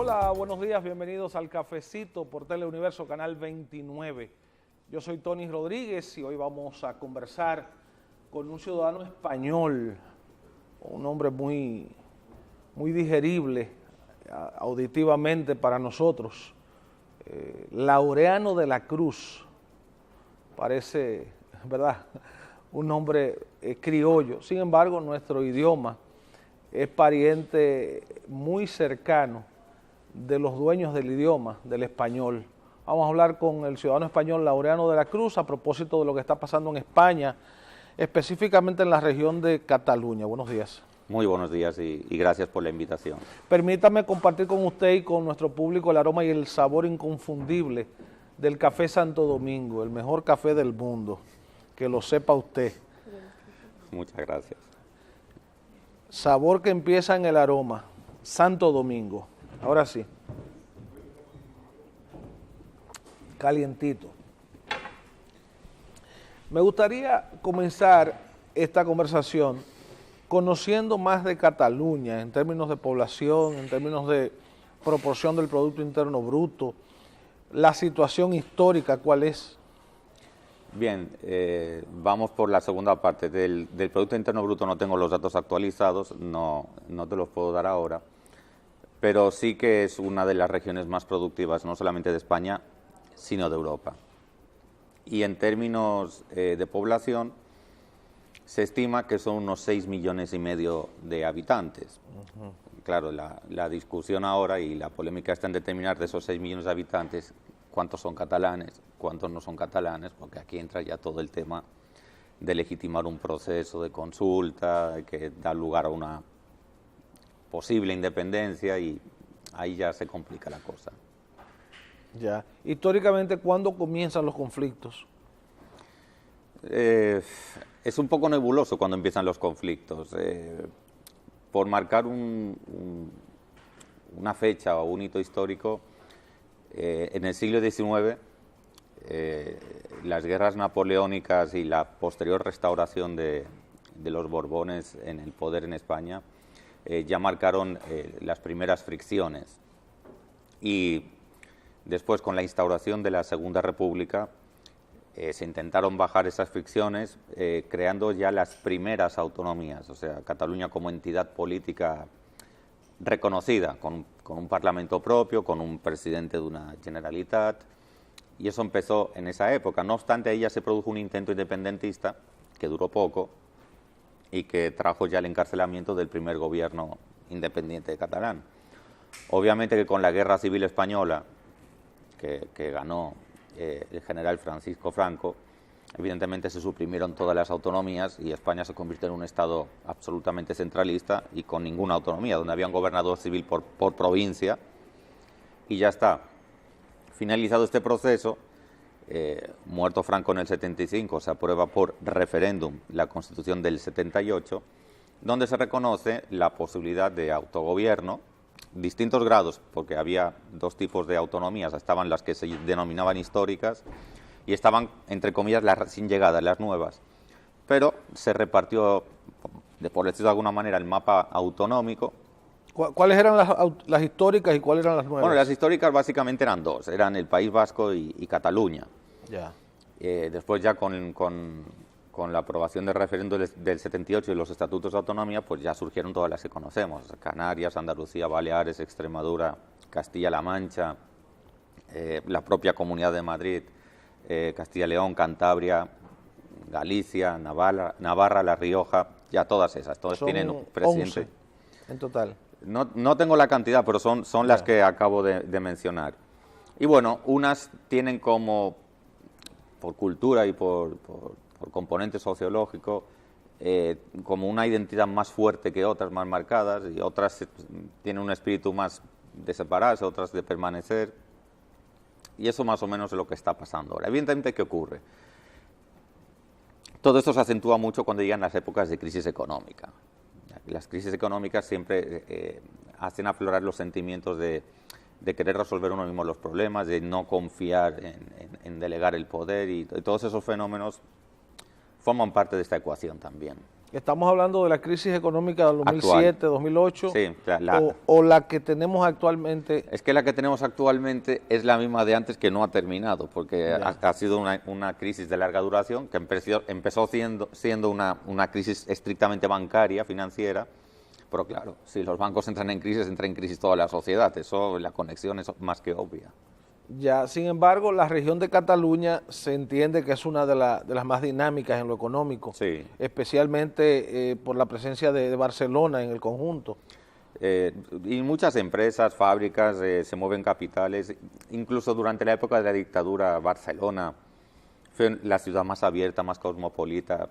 Hola, buenos días, bienvenidos al Cafecito por Teleuniverso, Canal 29. Yo soy Tony Rodríguez y hoy vamos a conversar con un ciudadano español, un hombre muy digerible auditivamente para nosotros, Laureano de la Cruz. Parece, ¿verdad?, un nombre criollo. Sin embargo, nuestro idioma es pariente muy cercano de los dueños del idioma, del español. Vamos a hablar con el ciudadano español Laureano de la Cruz a propósito de lo que está pasando en España, específicamente en la región de Cataluña. Buenos días. Muy buenos días y gracias por la invitación. Permítame compartir con usted y con nuestro público el aroma y el sabor inconfundible del café Santo Domingo, el mejor café del mundo, que lo sepa usted. Muchas gracias. Sabor que empieza en el aroma, Santo Domingo. Ahora sí. Calientito. Me gustaría comenzar esta conversación conociendo más de Cataluña en términos de población, en términos de proporción del Producto Interno Bruto, la situación histórica, ¿cuál es? Bien, vamos por la segunda parte. Del Producto Interno Bruto no tengo los datos actualizados, no te los puedo dar ahora, pero sí que es una de las regiones más productivas, no solamente de España, sino de Europa. Y en términos de población, se estima que son unos 6,5 millones de habitantes. Claro, la discusión ahora y la polémica está en determinar de esos 6 millones de habitantes cuántos son catalanes, cuántos no son catalanes, porque aquí entra ya todo el tema de legitimar un proceso de consulta que da lugar a una posible independencia y ahí ya se complica la cosa. Ya. Históricamente, ¿cuándo comienzan los conflictos? Es un poco nebuloso cuando empiezan los conflictos. Por marcar una fecha o un hito histórico, en el siglo XIX, las guerras napoleónicas y la posterior restauración de los Borbones en el poder en España ya marcaron las primeras fricciones. Y después, con la instauración de la Segunda República, se intentaron bajar esas fricciones creando ya las primeras autonomías, o sea, Cataluña como entidad política reconocida, con un parlamento propio, con un presidente de una Generalitat, y eso empezó en esa época. No obstante, ahí ya se produjo un intento independentista que duró poco y que trajo ya el encarcelamiento del primer gobierno independiente catalán. Obviamente que con la Guerra Civil Española, que ganó el general Francisco Franco, evidentemente se suprimieron todas las autonomías y España se convirtió en un estado absolutamente centralista y con ninguna autonomía, donde había un gobernador civil por provincia, y ya está. Finalizado este proceso, muerto Franco en el 75, se aprueba por referéndum la Constitución del 78, donde se reconoce la posibilidad de autogobierno, distintos grados, porque había dos tipos de autonomías, estaban las que se denominaban históricas y estaban, entre comillas, las recién llegadas, las nuevas, pero se repartió, por decirlo de alguna manera, el mapa autonómico. ¿Cuáles eran las históricas y cuáles eran las nuevas? Bueno, las históricas básicamente eran dos, eran el País Vasco y Cataluña. Ya. Después ya con la aprobación del referéndum del 78 y los estatutos de autonomía, pues ya surgieron todas las que conocemos: Canarias, Andalucía, Baleares, Extremadura, Castilla-La Mancha, la propia Comunidad de Madrid, Castilla-León, Cantabria, Galicia, Navarra, La Rioja, ya todas esas, todas tienen un presidente. 11 en total. No tengo la cantidad, pero son las que acabo de mencionar. Y bueno, unas tienen como, por cultura y por componente sociológico, como una identidad más fuerte que otras, más marcadas, y otras tienen un espíritu más de separarse, otras de permanecer, y eso más o menos es lo que está pasando ahora. Evidentemente, ¿qué ocurre? Todo esto se acentúa mucho cuando llegan las épocas de crisis económica. Las crisis económicas siempre hacen aflorar los sentimientos de querer resolver uno mismo los problemas, de no confiar en delegar el poder, y todos esos fenómenos forman parte de esta ecuación también. Estamos hablando de la crisis económica del 2007, 2008, sí, o la que tenemos actualmente. Es que la que tenemos actualmente es la misma de antes, que no ha terminado, porque ha sido una crisis de larga duración que empezó siendo una crisis estrictamente bancaria, financiera, pero claro, si los bancos entran en crisis, entra en crisis toda la sociedad. Eso, la conexión es más que obvia. Ya, sin embargo, la región de Cataluña se entiende que es una de las más dinámicas en lo económico, Sí. especialmente por la presencia de Barcelona en el conjunto. Y muchas empresas, fábricas, se mueven capitales. Incluso durante la época de la dictadura, Barcelona fue la ciudad más abierta, más cosmopolita.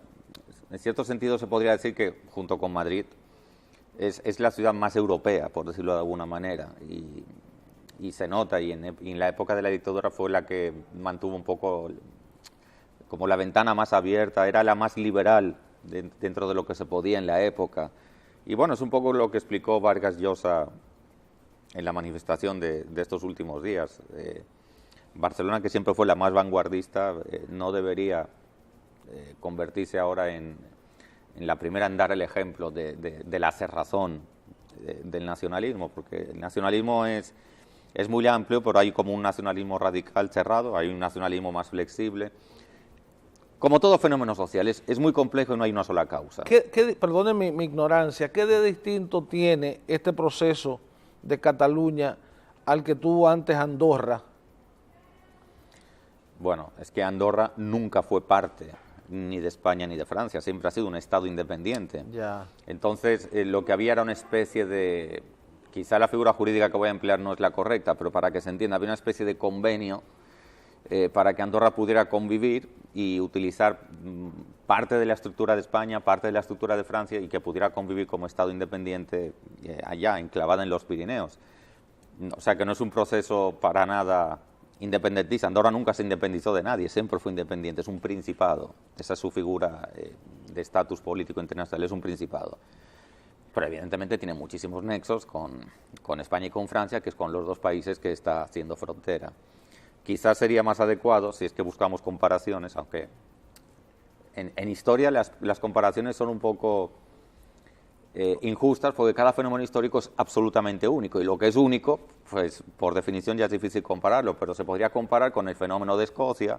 En cierto sentido se podría decir que, junto con Madrid, es la ciudad más europea, por decirlo de alguna manera. Y se nota, y en la época de la dictadura fue la que mantuvo un poco como la ventana más abierta, era la más liberal dentro de lo que se podía en la época. Y bueno, es un poco lo que explicó Vargas Llosa en la manifestación de estos últimos días. Barcelona, que siempre fue la más vanguardista, no debería convertirse ahora en la primera en dar el ejemplo de la cerrazón del nacionalismo, porque el nacionalismo es muy amplio, pero hay como un nacionalismo radical cerrado, hay un nacionalismo más flexible. Como todo fenómeno social, es muy complejo y no hay una sola causa. Perdone mi ignorancia, ¿qué de distinto tiene este proceso de Cataluña al que tuvo antes Andorra? Bueno, es que Andorra nunca fue parte ni de España ni de Francia, siempre ha sido un Estado independiente. Ya. Entonces, lo que había era una especie de... Quizá la figura jurídica que voy a emplear no es la correcta, pero para que se entienda, había una especie de convenio para que Andorra pudiera convivir y utilizar parte de la estructura de España, parte de la estructura de Francia, y que pudiera convivir como Estado independiente allá, enclavada en los Pirineos. O sea que no es un proceso para nada independentista. Andorra nunca se independizó de nadie, siempre fue independiente, es un principado. Esa es su figura de estatus político internacional, es un principado. Pero evidentemente tiene muchísimos nexos con España y con Francia, que es con los dos países que está haciendo frontera. Quizás sería más adecuado, si es que buscamos comparaciones, aunque en historia las comparaciones son un poco injustas, porque cada fenómeno histórico es absolutamente único, y lo que es único, pues por definición ya es difícil compararlo, pero se podría comparar con el fenómeno de Escocia,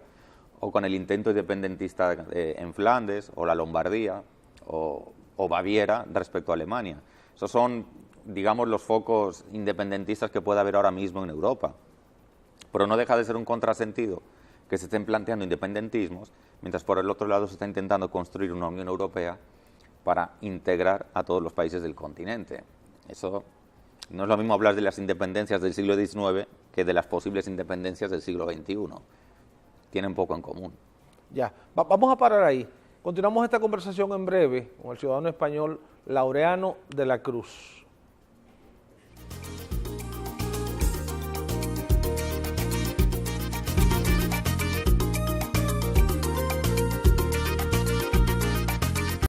o con el intento independentista en Flandes, o la Lombardía, o Baviera respecto a Alemania. Esos son, digamos, los focos independentistas que puede haber ahora mismo en Europa. Pero no deja de ser un contrasentido que se estén planteando independentismos, mientras por el otro lado se está intentando construir una Unión Europea para integrar a todos los países del continente. Eso no es lo mismo hablar de las independencias del siglo XIX que de las posibles independencias del siglo XXI. Tienen poco en común. Ya, vamos a parar ahí. Continuamos esta conversación en breve con el ciudadano español Laureano de la Cruz.